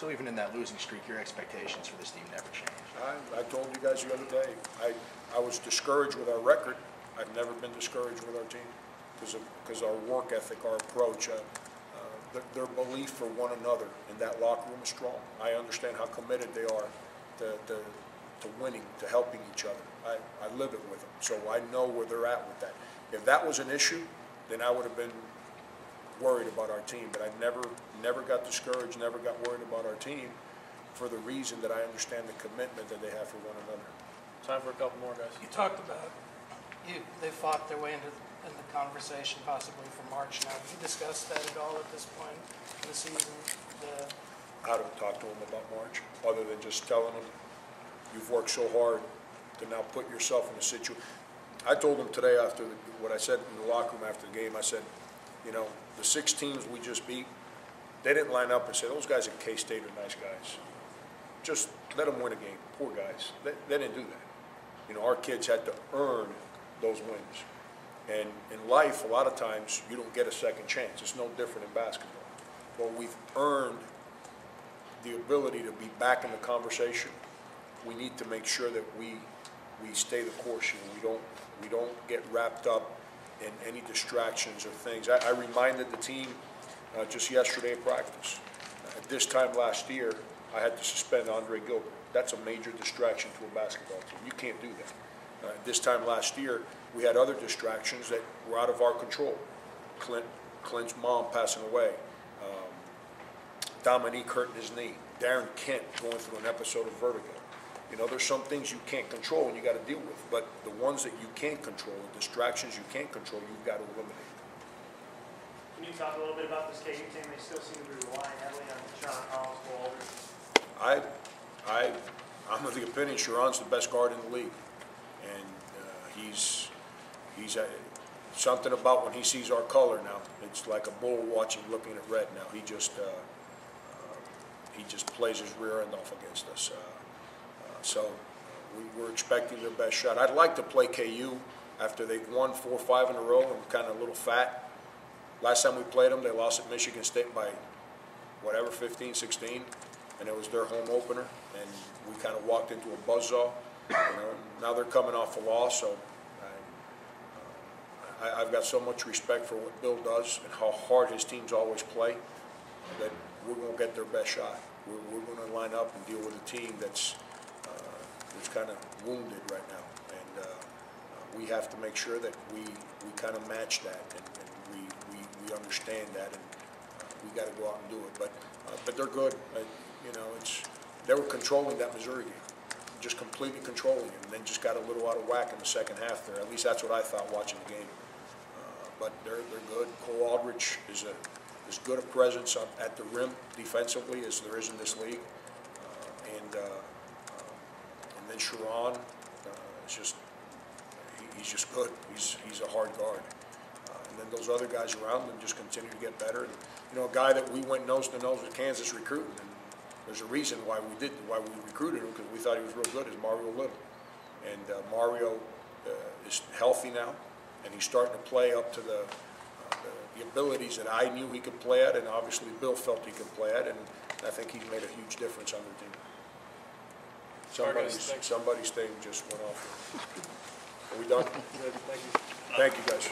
So even in that losing streak, your expectations for this team never changed. I told you guys the other day, I was discouraged with our record. I've never been discouraged with our team because our work ethic, our approach, their belief for one another in that locker room is strong. I understand how committed they are to winning, to helping each other. I live it with them, so I know where they're at with that. If that was an issue, then I would have been worried about our team, but I never got discouraged, never got worried about our team for the reason that I understand the commitment that they have for one another. Time for a couple more, guys. You talked about they fought their way into the conversation possibly for March now. Have you discussed that at all at this point in the season? I don't talk to them about March, other than just telling them, you've worked so hard to now put yourself in a situation. I told them today after what I said in the locker room after the game, I said, you know, the 6 teams we just beat, they didn't line up and say, those guys at K-State are nice guys. Just let them win a game, poor guys. They didn't do that. You know, our kids had to earn those wins. And in life, a lot of times, you don't get a second chance. It's no different in basketball. Well, we've earned the ability to be back in the conversation. We need to make sure that we stay the course. You know, we don't get wrapped up in any distractions or things. I reminded the team just yesterday at practice. At this time last year, I had to suspend Andre Gilbert. That's a major distraction to a basketball team. You can't do that. This time last year, we had other distractions that were out of our control. Clint's mom passing away. Dominique hurting his knee. Darren Kent going through an episode of vertigo. You know, there's some things you can't control and you got to deal with. But the ones that you can't control, the distractions you can't control, you've got to eliminate. Can you talk a little bit about this KU team? They still seem to be relying heavily on Sean Collins, Cole Aldridge. I'm of the opinion Sharon's the best guard in the league, and he's something about when he sees our color now. It's like a bull watching, looking at red now. He just plays his rear end off against us. So we're expecting their best shot. I'd like to play KU after they've won 4 or 5 in a row and kind of a little fat. Last time we played them, they lost at Michigan State by whatever, 15, 16, and it was their home opener, and we kind of walked into a buzzsaw. You know, now they're coming off a loss, so I've got so much respect for what Bill does and how hard his teams always play that we're going to get their best shot. We're going to line up and deal with a team that's kind of wounded right now, and we have to make sure that we kind of match that, and we understand that, and we got to go out and do it. But they're good. You know, they were controlling that Missouri game, just completely controlling it, and then just got a little out of whack in the second half there. At least that's what I thought watching the game. But they're good. Cole Aldridge is as good a presence at the rim defensively as there is in this league, and then Sharon is just he's just good. He's a hard guard. And then those other guys around them just continue to get better. And, you know, a guy that we went nose to nose with Kansas recruiting, and there's a reason why we recruited him, because we thought he was real good, is Mario Little. And Mario is healthy now, and he's starting to play up to the abilities that I knew he could play at, and obviously Bill felt he could play at, and I think he's made a huge difference on the team. Somebody's thing just went off. Are we done? Good, thank you. Thank you, guys.